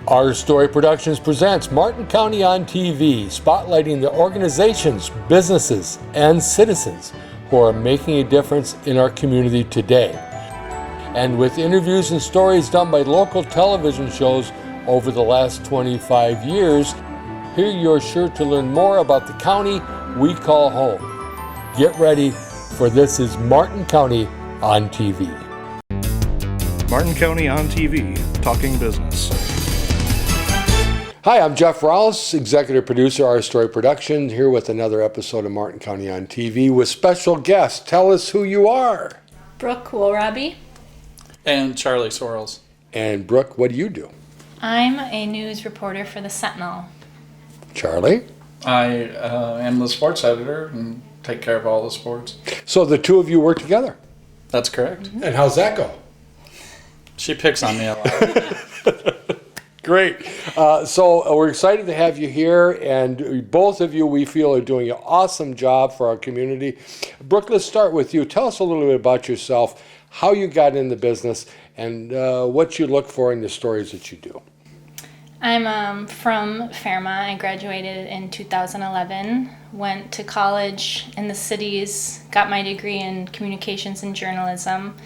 Our Story Productions presents Martin County on TV, spotlighting the organizations, businesses, and citizens who are making a difference in our community today. And with interviews and stories done by local television shows over the last 25 years, here you're sure to learn more about the county we call home. Get ready, for this is Martin County on TV. Martin County on TV, talking business. Hi, I'm Jeff Rouse, executive producer, Our Story Productions, here with another episode of Martin County on TV with special guests. Tell us who you are. Brooke, Wohlrabe. And Charlie, Sorrells. And Brooke, what do you do? I'm a news reporter for the Sentinel. Charlie? I am the sports editor and take care of all the sports. So the two of you work together? That's correct. Mm-hmm. And how's that go? She picks on me a lot. Great. So we're excited to have you here, and both of you, we feel, are doing an awesome job for our community. Brooke, let's start with you. Tell us a little bit about yourself, how you got in the business, and what you look for in the stories that you do. I'm from Fairmont. I graduated in 2011, went to college in the cities, got my degree in communications and journalism.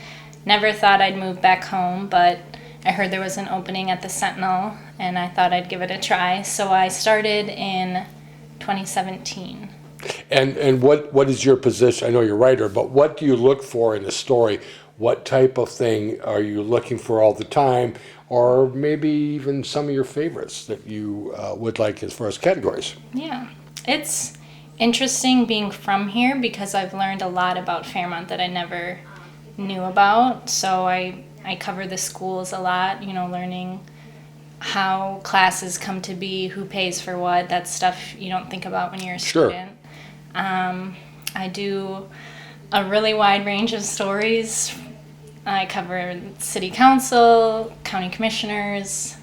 Never thought I'd move back home, but I heard there was an opening at the Sentinel, and I thought I'd give it a try. So I started in 2017. And what is your position? I know you're a writer, but what do you look for in a story? What type of thing are you looking for all the time? Or maybe even some of your favorites that you would like as far as categories? Yeah, it's interesting being from here because I've learned a lot about Fairmont that I never knew about. So I cover the schools a lot, learning how classes come to be, who pays for what. That's stuff you don't think about when you're a student. I do a really wide range of stories. I cover city council, county commissioners,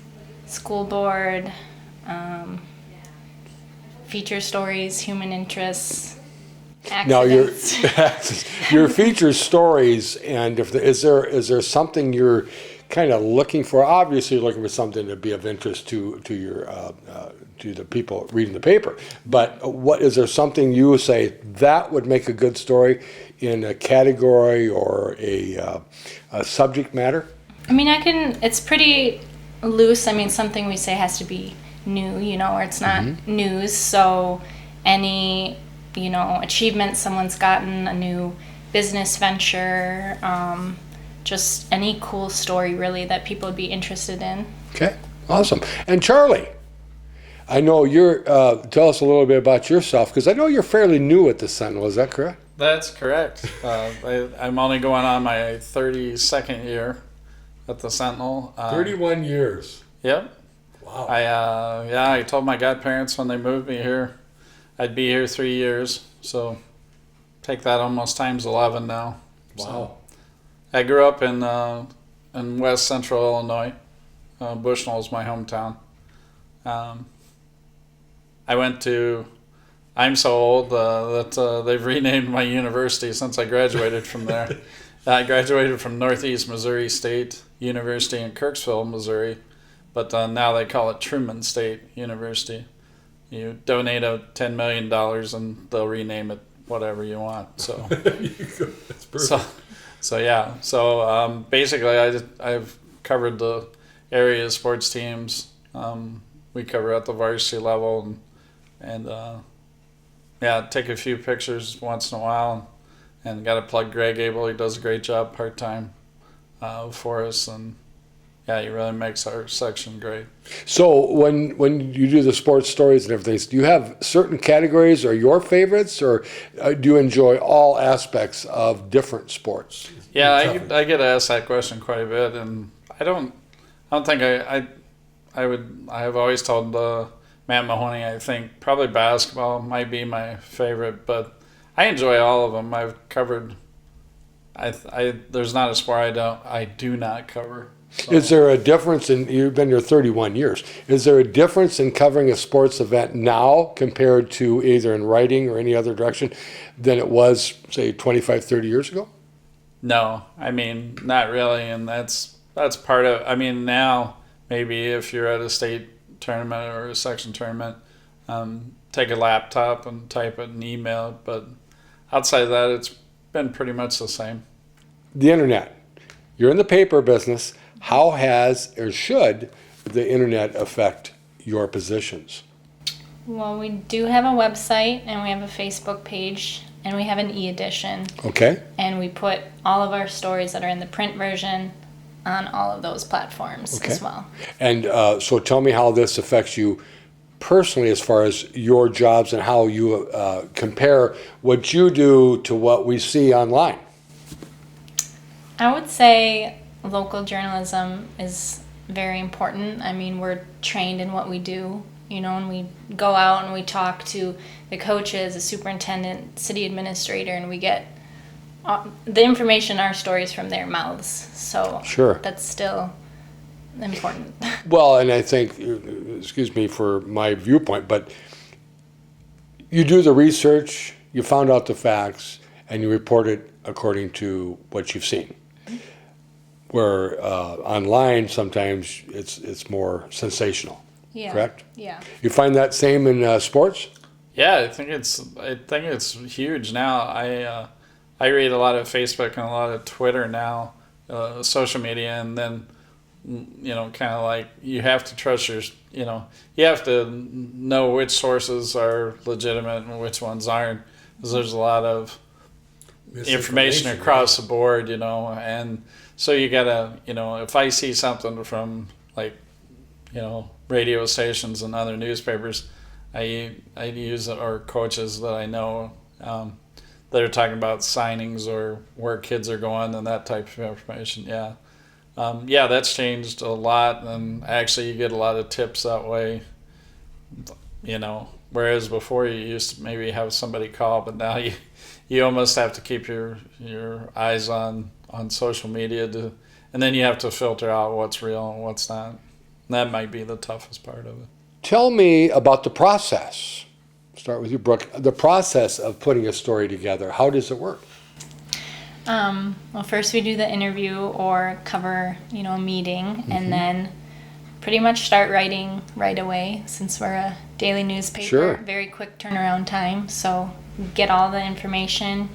school board, feature stories, human interests, accidents. Now your feature stories, and is there something you're kind of looking for? Obviously, you're looking for something to be of interest to your to the people reading the paper. But what is there something you say that would make a good story in a category or a subject matter? I mean, it's pretty loose. I mean, something we say has to be new, or it's not news. So any, achievement someone's gotten, a new business venture, just any cool story really that people would be interested in. Okay, awesome. And Charlie, I know you're, tell us a little bit about yourself, because I know you're fairly new at the Sentinel, is that correct? That's correct. I'm only going on my 32nd year at the Sentinel. 31 years. Yep. Wow. I told my godparents when they moved me here, I'd be here 3 years. So take that almost times 11 now. Wow. So, I grew up in West Central Illinois. Bushnell is my hometown. I'm so old that they've renamed my university since I graduated from there. I graduated from Northeast Missouri State University in Kirksville, Missouri, but now they call it Truman State University. You donate $10 million and they'll rename it whatever you want. So, that's perfect. So basically I've covered the area sports teams. We cover at the varsity level and take a few pictures once in a while, and got to plug Greg Abel. He does a great job part-time for us, and he really makes our section great. So when you do the sports stories and everything, do you have certain categories or your favorites, or do you enjoy all aspects of different sports? Yeah, I get asked that question quite a bit, and I don't think I have always told Matt Mahoney, I think probably basketball might be my favorite, but I enjoy all of them. I've covered. There's not a sport I do not cover. So. Is there a difference you've been here 31 years, is there a difference in covering a sports event now compared to either in writing or any other direction than it was, say, 25, 30 years ago? No, I mean, not really, and that's part of, I mean, now maybe if you're at a state tournament or a section tournament, take a laptop and type it and email it. But outside of that, it's been pretty much the same. The internet. You're in the paper business. How has or should the internet affect your positions? Well, we do have a website and we have a Facebook page and we have an e-edition. Okay. And we put all of our stories that are in the print version on all of those platforms as well. And so tell me how this affects you personally as far as your jobs and how you compare what you do to what we see online. I would say local journalism is very important. I mean, we're trained in what we do, you know, and we go out and we talk to the coaches, the superintendent, city administrator, and we get the information, our stories from their mouths. So that's still important. Well, and I think, excuse me for my viewpoint, but you do the research, you found out the facts, and you report it according to what you've seen. Where online sometimes it's more sensational. Correct? Yeah. You find that same in sports? Yeah, I think it's huge now. I read a lot of Facebook and a lot of Twitter now, social media, and then kind of like you have to trust you have to know which sources are legitimate and which ones aren't, because there's a lot of information across the board, and so you gotta, if I see something from like, radio stations and other newspapers, I use it, or coaches that I know that are talking about signings or where kids are going and that type of information. Yeah. That's changed a lot, and actually you get a lot of tips that way, whereas before you used to maybe have somebody call, but now you almost have to keep your eyes on social media and then you have to filter out what's real and what's not. And that might be the toughest part of it. Tell me about the process. Start with you, Brooke. The process of putting a story together. How does it work? Well, first we do the interview or cover, a meeting, and then pretty much start writing right away, since we're a daily newspaper. Sure. Very quick turnaround time. So get all the information,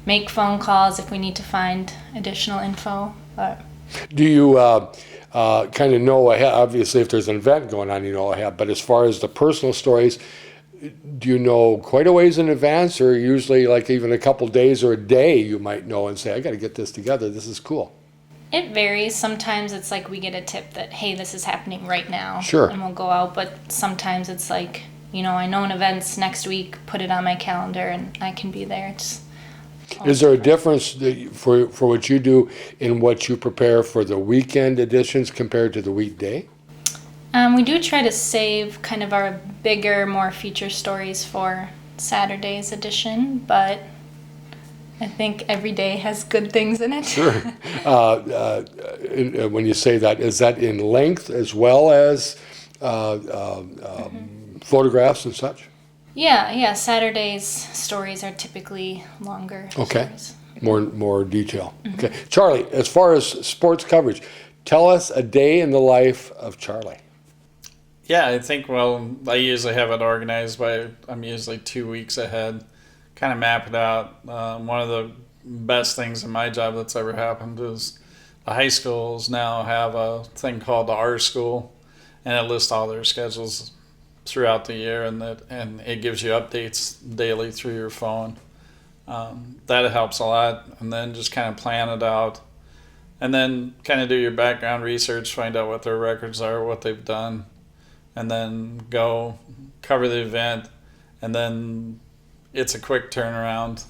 make phone calls if we need to find additional info. Do you kind of know ahead? Obviously, if there's an event going on, you know ahead. But as far as the personal stories, do you know quite a ways in advance, or usually like even a couple days or a day you might know and say, I got to get this together. This is cool. It varies. Sometimes it's like we get a tip that, hey, this is happening right now. Sure. And we'll go out. But sometimes it's like, I know an event's next week, put it on my calendar and I can be there. Is there a difference for what you do in what you prepare for the weekend editions compared to the weekday? We do try to save kind of our bigger, more feature stories for Saturday's edition, but I think every day has good things in it. Sure. When you say that, is that in length as well as photographs and such? Yeah. Saturday's stories are typically longer. Okay. Stories. More detail. Okay. Charlie, as far as sports coverage, tell us a day in the life of Charlie. Yeah, I think, I usually have it organized I'm usually 2 weeks ahead, kind of map it out. One of the best things in my job that's ever happened is the high schools now have a thing called the R School, and it lists all their schedules throughout the year, and it gives you updates daily through your phone. That helps a lot, and then just kind of plan it out, and then kind of do your background research, find out what their records are, what they've done, and then go cover the event, and then it's a quick turnaround.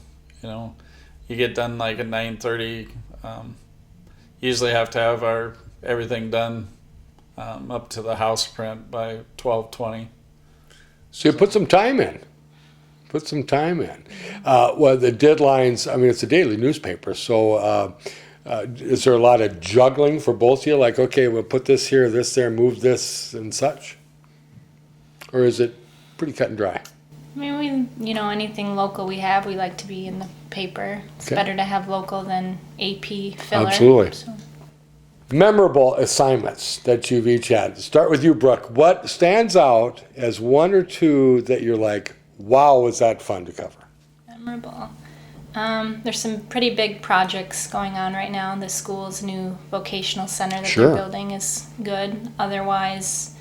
You get done like at 9:30. Usually have to have everything done up to the house print by 12:20. So you put some time in. Well, the deadlines, it's a daily newspaper, so is there a lot of juggling for both of you? Like, okay, we'll put this here, this there, move this and such? Or is it pretty cut and dry? I mean, anything local we like to be in the paper. It's Okay. better to have local than AP filler. Absolutely. So. memorable assignments that you've each had. Start with you, Brooke. What stands out as one or two that you're like, wow, was that fun to cover? Memorable. There's some pretty big projects going on right now. The school's new vocational center that Sure. they're building is good. Otherwise,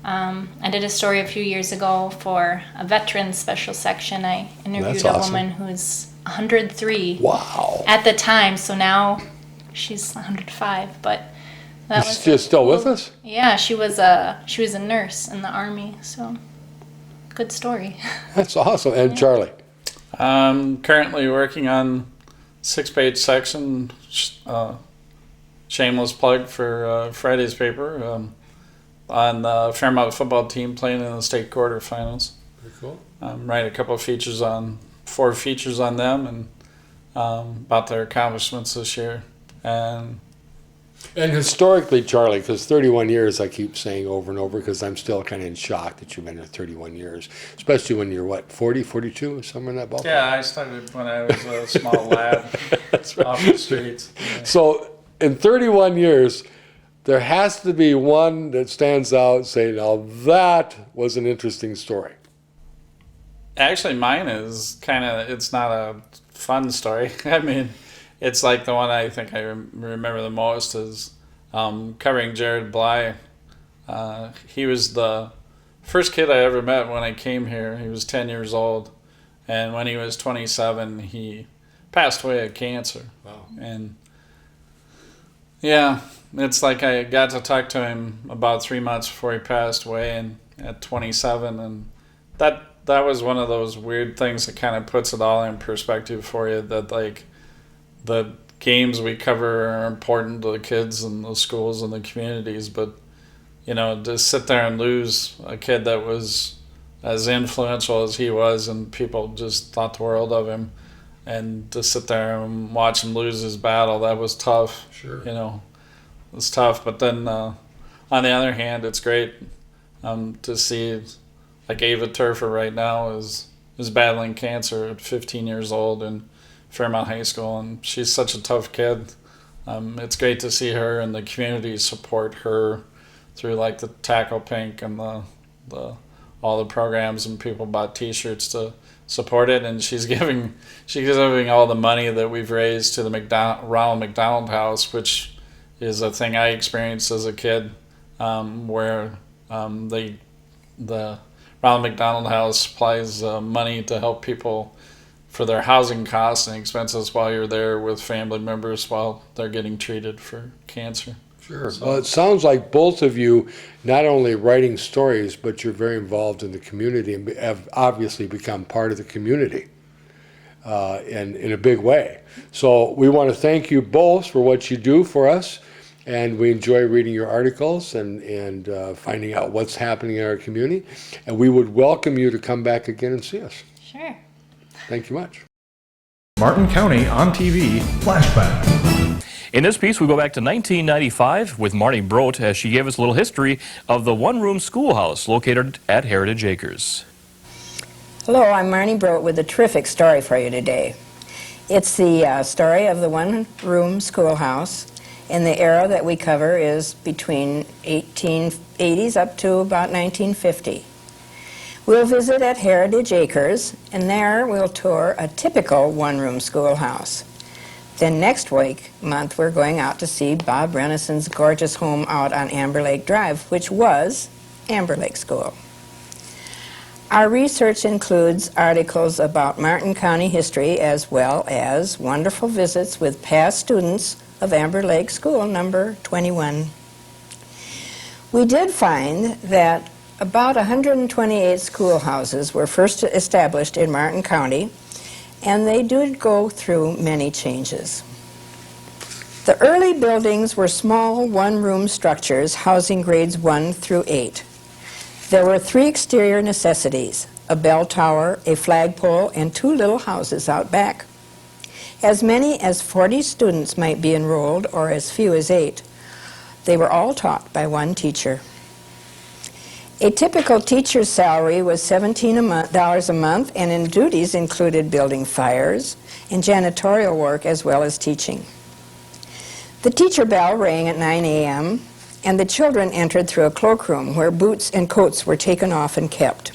I did a story a few years ago for a veterans special section. I interviewed That's a awesome. woman who's 103 Wow. at the time, so now she's 105. But that was She's still with us? Yeah, she was a nurse in the Army, so good story. That's awesome. And Charlie? I'm currently working on 6-page section, shameless plug for Friday's paper, on the Fairmont football team playing in the state quarterfinals. Very cool. Write a couple of features on, 4 features on them and about their accomplishments this year. And historically, Charlie, because 31 years I keep saying over and over because I'm still kind of in shock that you've been there 31 years, especially when you're, what, 40, 42, somewhere in that ballpark? Yeah, I started when I was a small lad off the streets. Yeah. So in 31 years, there has to be one that stands out saying, now that was an interesting story. Actually, mine is kind of, it's not a fun story. I mean, it's like the one I think I remember the most is covering Jared Bly. He was the first kid I ever met when I came here. He was 10 years old. And when he was 27, he passed away of cancer. Wow. And yeah, it's like I got to talk to him about 3 months before he passed away and at 27. And that was one of those weird things that kind of puts it all in perspective for you, that like the games we cover are important to the kids and the schools and the communities, but you know, to sit there and lose a kid that was as influential as he was and people just thought the world of him, and to sit there and watch him lose his battle, that was tough. Sure. You know, it was tough. But then on the other hand, it's great to see, like Ava Turfer right now is battling cancer at 15 years old in Fairmont High School, and she's such a tough kid. It's great to see her and the community support her through like the Tackle Pink and the all the programs, and people bought T-shirts to support it, and she's giving all the money that we've raised to the Ronald McDonald House, which is a thing I experienced as a kid, where the Ronald McDonald House supplies money to help people for their housing costs and expenses while you're there with family members while they're getting treated for cancer. Sure. Well, it sounds like both of you not only writing stories, but you're very involved in the community and have obviously become part of the community in a big way. So we want to thank you both for what you do for us, and we enjoy reading your articles and finding out what's happening in our community. And we would welcome you to come back again and see us. Sure. Thank you much. Martin County on TV, Flashback. In this piece, we go back to 1995 with Marnie Brote as she gave us a little history of the one-room schoolhouse located at Heritage Acres. Hello, I'm Marnie Brote with a terrific story for you today. It's the story of the one-room schoolhouse, and the era that we cover is between 1880s up to about 1950. We'll visit at Heritage Acres, and there we'll tour a typical one-room schoolhouse. Then next month, we're going out to see Bob Rennison's gorgeous home out on Amber Lake Drive, which was Amber Lake School. Our research includes articles about Martin County history as well as wonderful visits with past students of Amber Lake School number 21. We did find that about 128 schoolhouses were first established in Martin County, and they did go through many changes. The early buildings were small one-room structures housing grades 1 through 8. There were 3 exterior necessities: a bell tower, a flagpole, and 2 little houses out back. As many as 40 students might be enrolled, or as few as 8. They were all taught by one teacher. A typical teacher's salary was $17 a month, and in duties included building fires and janitorial work as well as teaching. The teacher bell rang at 9 a.m., and the children entered through a cloakroom where boots and coats were taken off and kept.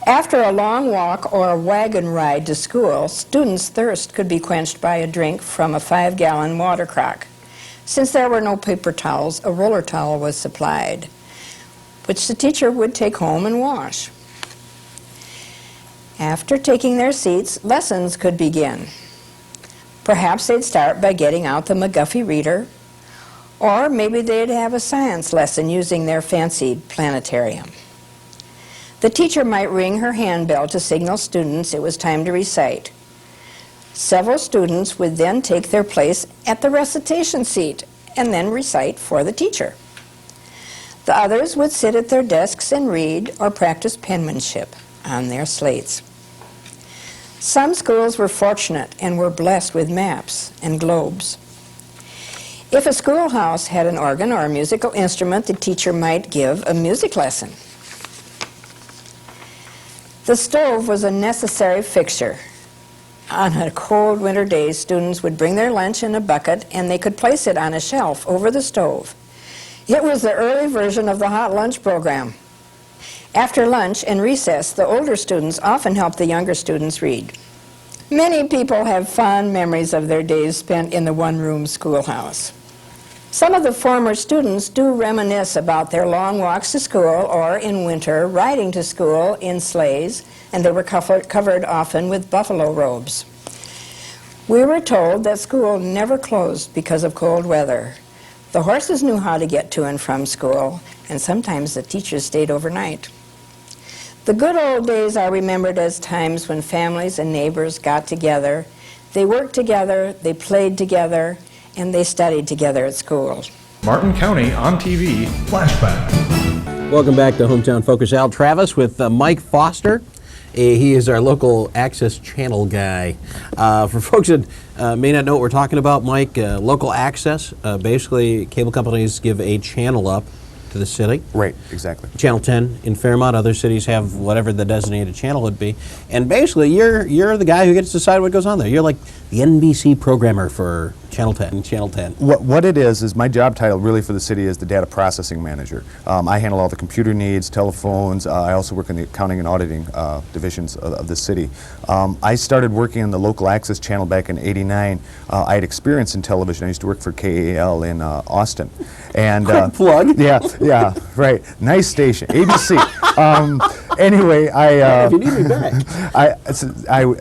After a long walk or a wagon ride to school, students' thirst could be quenched by a drink from a 5-gallon water crock. Since there were no paper towels, a roller towel was supplied, which the teacher would take home and wash. After taking their seats, lessons could begin. Perhaps they'd start by getting out the McGuffey reader, or maybe they'd have a science lesson using their fancy planetarium. The teacher might ring her handbell to signal students it was time to recite. Several students would then take their place at the recitation seat and then recite for the teacher. The others would sit at their desks and read or practice penmanship on their slates. Some schools were fortunate and were blessed with maps and globes. If a schoolhouse had an organ or a musical instrument, the teacher might give a music lesson. The stove was a necessary fixture. On a cold winter day, students would bring their lunch in a bucket and they could place it on a shelf over the stove. It was the early version of the hot lunch program. After lunch and recess, the older students often helped the younger students read. Many people have fond memories of their days spent in the one-room schoolhouse. Some of the former students do reminisce about their long walks to school or, in winter, riding to school in sleighs, and they were covered often with buffalo robes. We were told that school never closed because of cold weather. The horses knew how to get to and from school, and sometimes the teachers stayed overnight. The good old days are remembered as times when families and neighbors got together. They worked together, they played together, and they studied together at school. Martin County on TV, Flashback. Welcome back to Hometown Focus. Al Travis with Mike Foster. He is our local access channel guy. For folks that may not know what we're talking about, Mike, local access, basically cable companies give a channel up to the city. Right, exactly. Channel 10 in Fairmont. Other cities have whatever the designated channel would be. And basically, you're the guy who gets to decide what goes on there. You're like the NBC programmer for Channel 10. Channel 10. What it is my job title really for the city is the data processing manager. I handle all the computer needs, telephones. I also work in the accounting and auditing divisions of the city. I started working in the local access channel back in '89. I had experience in television. I used to work for KAL in Austin. And quick plug. Yeah, right. Nice station, ABC. Anyway, if you need me back.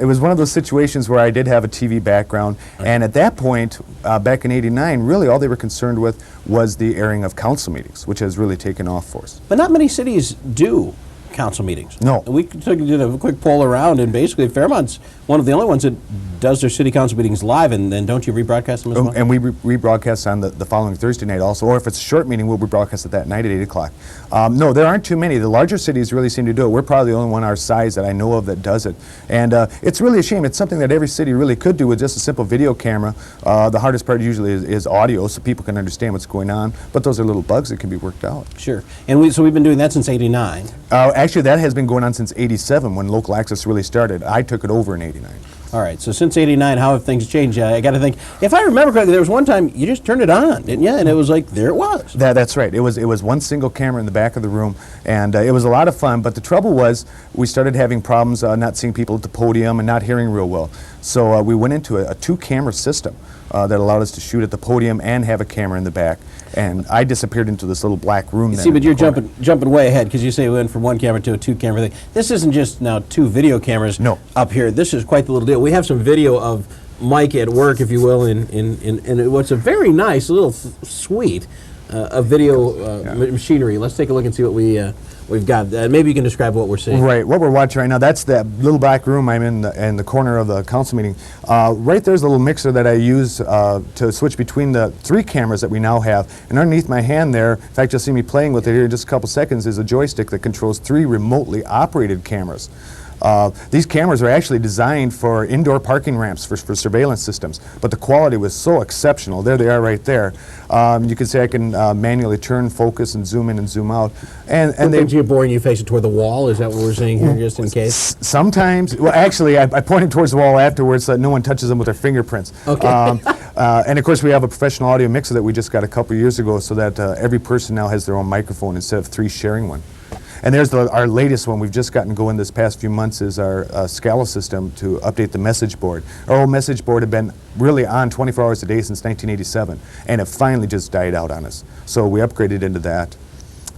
It was one of those situations where I did have a TV background, and at that point, back in '89, really all they were concerned with was the airing of council meetings, which has really taken off for us. But not many cities do council meetings. No. We did a quick poll around, and basically Fairmont's one of the only ones that does their city council meetings live, and then don't you rebroadcast them as well? And we rebroadcast on the following Thursday night also, or if it's a short meeting, we'll rebroadcast it that night at 8 o'clock. No, there aren't too many. The larger cities really seem to do it. We're probably the only one our size that I know of that does it. And it's really a shame. It's something that every city really could do with just a simple video camera. The hardest part usually is audio, so people can understand what's going on, but those are little bugs that can be worked out. Sure. And so we've been doing that since '89. Actually, that has been going on since '87 when local access really started. I took it over in '89. All right, so since '89, how have things changed? I got to think. If I remember correctly, there was one time you just turned it on, didn't you? And it was like, there it was. That's right. It was one single camera in the back of the room, and it was a lot of fun. But the trouble was, we started having problems not seeing people at the podium and not hearing real well. So we went into a two-camera system that allowed us to shoot at the podium and have a camera in the back. And I disappeared into this little black room. See, but you're jumping way ahead, because you say we went from one camera to a two-camera thing. This isn't just now two video cameras up here. This is quite the little deal. We have some video of Mike at work, if you will, in what's a very nice little suite of video machinery. Let's take a look and see what we've got. Maybe you can describe what we're seeing. Right, what we're watching right now, that's that little back room I'm in the corner of the council meeting. Right there's a little mixer that I use to switch between the three cameras that we now have. And underneath my hand there, in fact you'll see me playing with it here in just a couple seconds, is a joystick that controls three remotely operated cameras. These cameras are actually designed for indoor parking ramps for surveillance systems, but the quality was so exceptional. There they are right there. You can say I can manually turn, focus, and zoom in and zoom out. And sometimes you're boring, you face it toward the wall. Is that what we're seeing here, just in case? Sometimes. Well, actually, I pointed towards the wall afterwards so that no one touches them with their fingerprints. Okay. And of course, we have a professional audio mixer that we just got a couple years ago, so that every person now has their own microphone instead of 3 sharing one. And there's our latest one we've just gotten going this past few months is our Scala system to update the message board. Our old message board had been really on 24 hours a day since 1987, and it finally just died out on us. So we upgraded into that,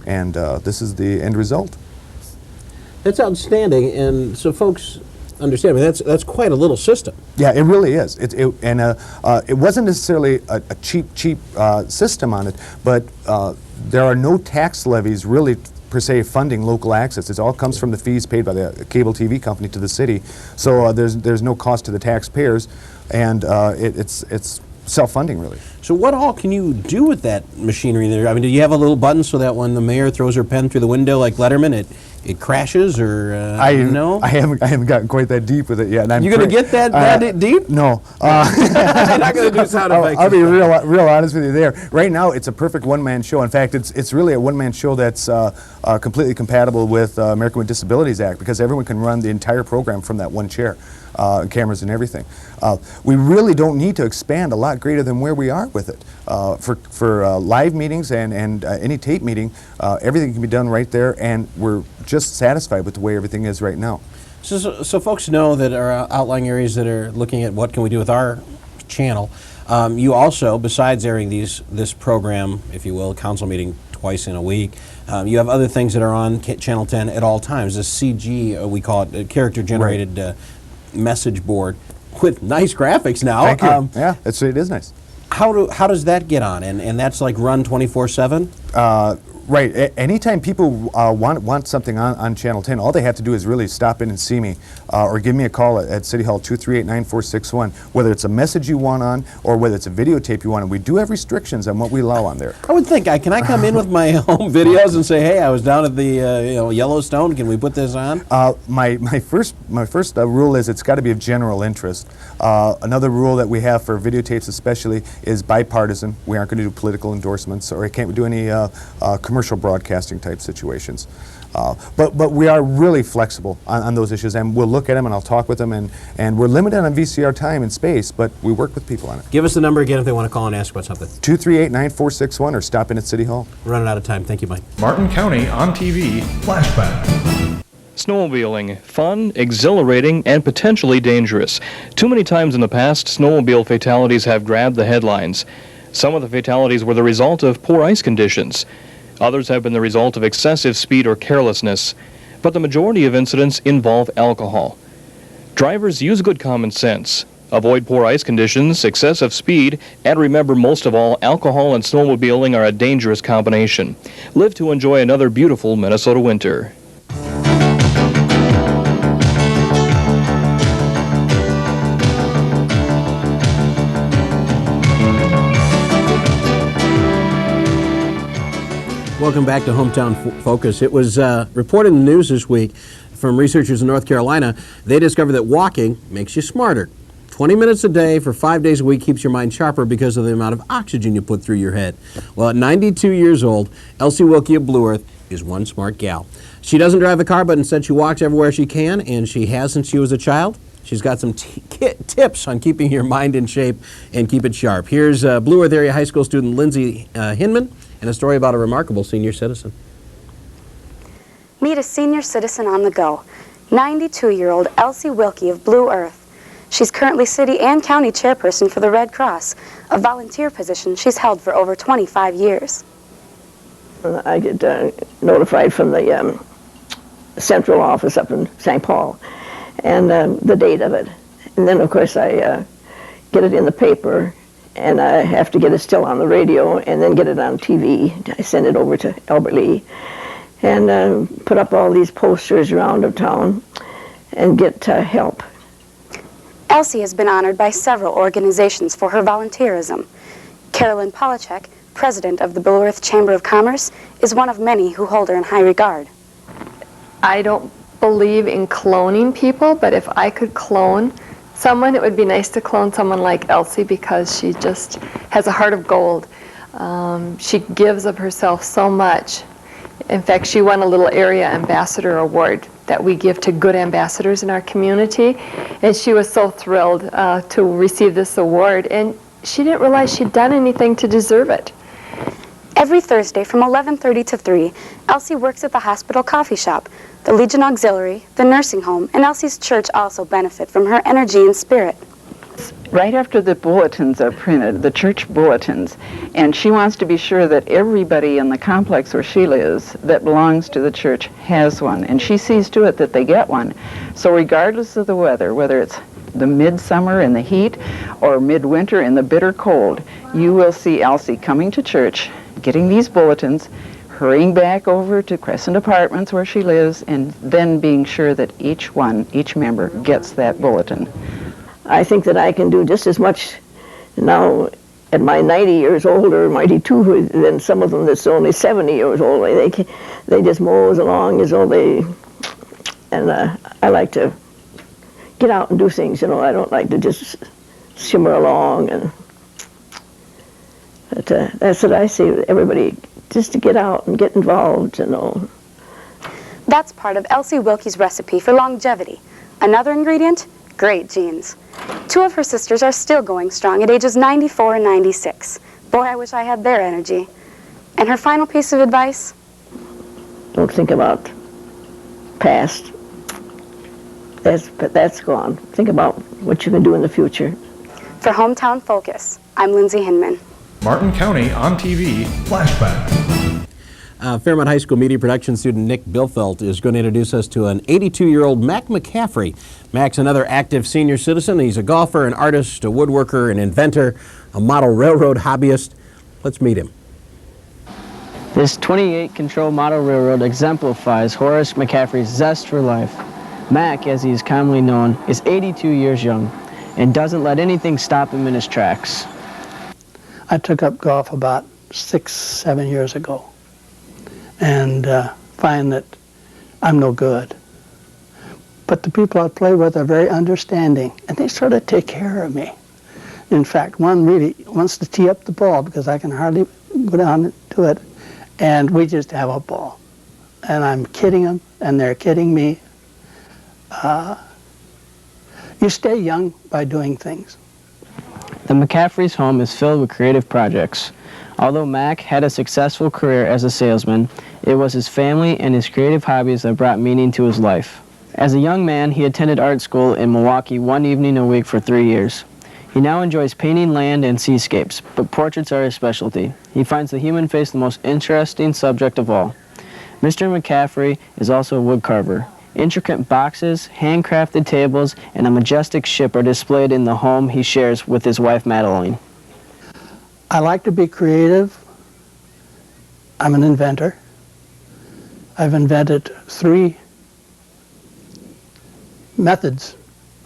and this is the end result. That's outstanding, and so folks understand. I mean, that's quite a little system. Yeah, it really is. It wasn't necessarily a cheap system on it, but there are no tax levies really per se funding local access. It all comes from the fees paid by the cable TV company to the city. So there's no cost to the taxpayers, and it's self-funding really. So what all can you do with that machinery there? I mean, do you have a little button so that when the mayor throws her pen through the window like Letterman, it crashes, or no? I haven't gotten quite that deep with it yet. And you going to get that deep? No. I'm not going to do sound effects. I'll be real honest with you there. Right now, it's a perfect one-man show. In fact, it's really a one-man show that's completely compatible with American with Disabilities Act, because everyone can run the entire program from that one chair, cameras and everything. We really don't need to expand a lot greater than where we are with it. For live meetings and any tape meeting, everything can be done right there, and we're just satisfied with the way everything is right now. So folks know that are outlying areas that are looking at what can we do with our channel. You also, besides airing this program, if you will, council meeting twice in a week, you have other things that are on Channel 10 at all times. This CG, we call it, character-generated message board with nice graphics now. Thank you. Yeah, it is nice. How does that get on? And that's like run 24/7? Right. Anytime people want something on Channel 10, all they have to do is really stop in and see me, or give me a call at City Hall 238-9461, whether it's a message you want on or whether it's a videotape you want. And we do have restrictions on what we allow on there. I would think, can I come in with my home videos and say, hey, I was down at the Yellowstone, can we put this on? My first rule is it's got to be of general interest. Another rule that we have for videotapes especially is bipartisan. We aren't going to do political endorsements, or I can't do any commercial broadcasting type situations. But we are really flexible on those issues, and we'll look at them and I'll talk with them, and we're limited on VCR time and space, but we work with people on it. Give us the number again if they want to call and ask about something. 238-9461, or stop in at City Hall. We're running out of time. Thank you, Mike. Martin County on TV, Flashback. Snowmobiling, fun, exhilarating, and potentially dangerous. Too many times in the past, snowmobile fatalities have grabbed the headlines. Some of the fatalities were the result of poor ice conditions. Others have been the result of excessive speed or carelessness. But the majority of incidents involve alcohol. Drivers, use good common sense. Avoid poor ice conditions, excessive speed, and remember, most of all, alcohol and snowmobiling are a dangerous combination. Live to enjoy another beautiful Minnesota winter. Welcome back to Hometown Focus. It was reported in the news this week from researchers in North Carolina. They discovered that walking makes you smarter. 20 minutes a day for 5 days a week keeps your mind sharper because of the amount of oxygen you put through your head. Well, at 92 years old, Elsie Wilkie of Blue Earth is one smart gal. She doesn't drive a car, but instead she walks everywhere she can, and she has since she was a child. She's got some tips on keeping your mind in shape and keep it sharp. Here's Blue Earth area high school student Lindsay Hinman and a story about a remarkable senior citizen. Meet a senior citizen on the go, 92-year-old Elsie Wilkie of Blue Earth. She's currently city and county chairperson for the Red Cross, a volunteer position she's held for over 25 years. I get notified from the central office up in St. Paul, and the date of it. And then, of course, I get it in the paper, and I have to get it still on the radio and then get it on TV. I send it over to Albert Lee and put up all these posters around the town and get help. Elsie has been honored by several organizations for her volunteerism. Carolyn Polachek, president of the Blue Earth Chamber of Commerce, is one of many who hold her in high regard. I don't believe in cloning people, but if I could clone someone, it would be nice to clone someone like Elsie, because she just has a heart of gold. She gives of herself so much. In fact, she won a little area ambassador award that we give to good ambassadors in our community, and she was so thrilled to receive this award. And she didn't realize she'd done anything to deserve it. Every Thursday from 11:30 to 3, Elsie works at the hospital coffee shop. The Legion Auxiliary, the nursing home, and Elsie's church also benefit from her energy and spirit. Right after the bulletins are printed, the church bulletins, and she wants to be sure that everybody in the complex where she lives that belongs to the church has one, and she sees to it that they get one. So regardless of the weather, whether it's the midsummer in the heat or midwinter in the bitter cold, you will see Elsie coming to church, getting these bulletins, hurrying back over to Crescent Apartments where she lives, and then being sure that each member gets that bulletin. I think that I can do just as much now at my 90 years old or 92 than some of them that's only 70 years old. They just mows along as though they, and I like to get out and do things, you know. I don't like to just shimmer along, and but, that's what I say, everybody, just to get out and get involved, you know. That's part of Elsie Wilkie's recipe for longevity. Another ingredient? Great genes. 2 of her sisters are still going strong at ages 94 and 96. Boy, I wish I had their energy. And her final piece of advice? Don't think about past. That's gone. Think about what you can do in the future. For Hometown Focus, I'm Lindsay Hinman. Martin County on TV, Flashback. Fairmont High School media production student Nick Bilfelt is going to introduce us to an 82-year-old Mac McCaffrey. Mac's another active senior citizen. He's a golfer, an artist, a woodworker, an inventor, a model railroad hobbyist. Let's meet him. This 28 Control model railroad exemplifies Horace McCaffrey's zest for life. Mac, as he is commonly known, is 82 years young and doesn't let anything stop him in his tracks. I took up golf about 6-7 years ago and find that I'm no good. But the people I play with are very understanding, and they sort of take care of me. In fact, one really wants to tee up the ball because I can hardly go down to it, and we just have a ball. And I'm kidding them, and they're kidding me. You stay young by doing things. The McCaffrey's home is filled with creative projects. Although Mac had a successful career as a salesman, it was his family and his creative hobbies that brought meaning to his life. As a young man, he attended art school in Milwaukee one evening a week for 3 years. He now enjoys painting land and seascapes, but portraits are his specialty. He finds the human face the most interesting subject of all. Mr. McCaffrey is also a wood carver. Intricate boxes, handcrafted tables, and a majestic ship are displayed in the home he shares with his wife, Madeline. I like to be creative. I'm an inventor. I've invented 3 methods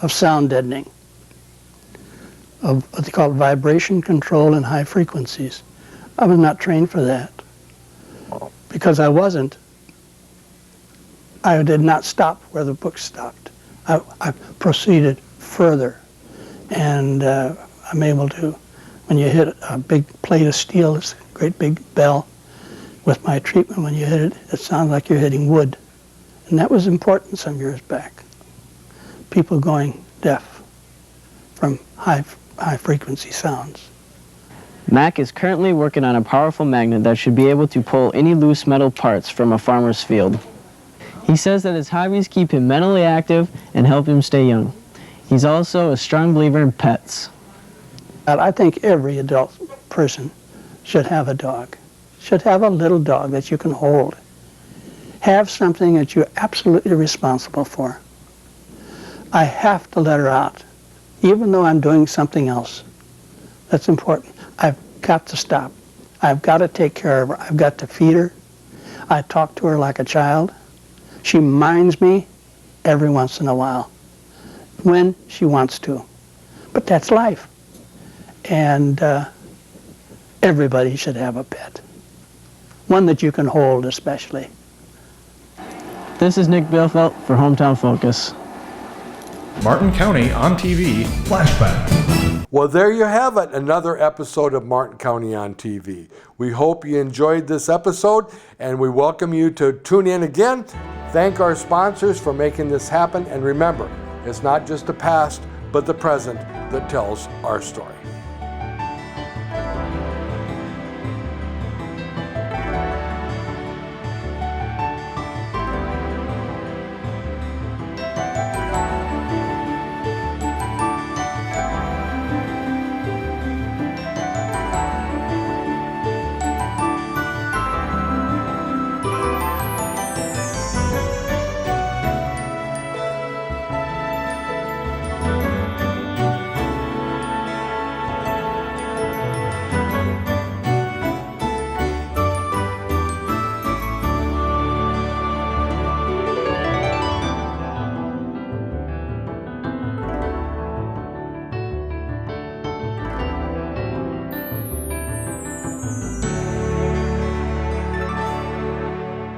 of sound deadening, of what they call vibration control and high frequencies. I was not trained for that. Because I wasn't, I did not stop where the book stopped. I proceeded further, and I'm able to, when you hit a big plate of steel, it's a great big bell. With my treatment, when you hit it, it sounds like you're hitting wood. And that was important some years back. People going deaf from high frequency sounds. Mac is currently working on a powerful magnet that should be able to pull any loose metal parts from a farmer's field. He says that his hobbies keep him mentally active and help him stay young. He's also a strong believer in pets. I think every adult person should have a dog, should have a little dog that you can hold. Have something that you're absolutely responsible for. I have to let her out, even though I'm doing something else. That's important. I've got to stop. I've got to take care of her. I've got to feed her. I talk to her like a child. She minds me every once in a while, when she wants to. But that's life. And everybody should have a pet. One that you can hold, especially. This is Nick Bilfelt for Hometown Focus. Martin County on TV, Flashback. Well, there you have it, another episode of Martin County on TV. We hope you enjoyed this episode, and we welcome you to tune in again. Thank our sponsors for making this happen, and remember, it's not just the past, but the present that tells our story.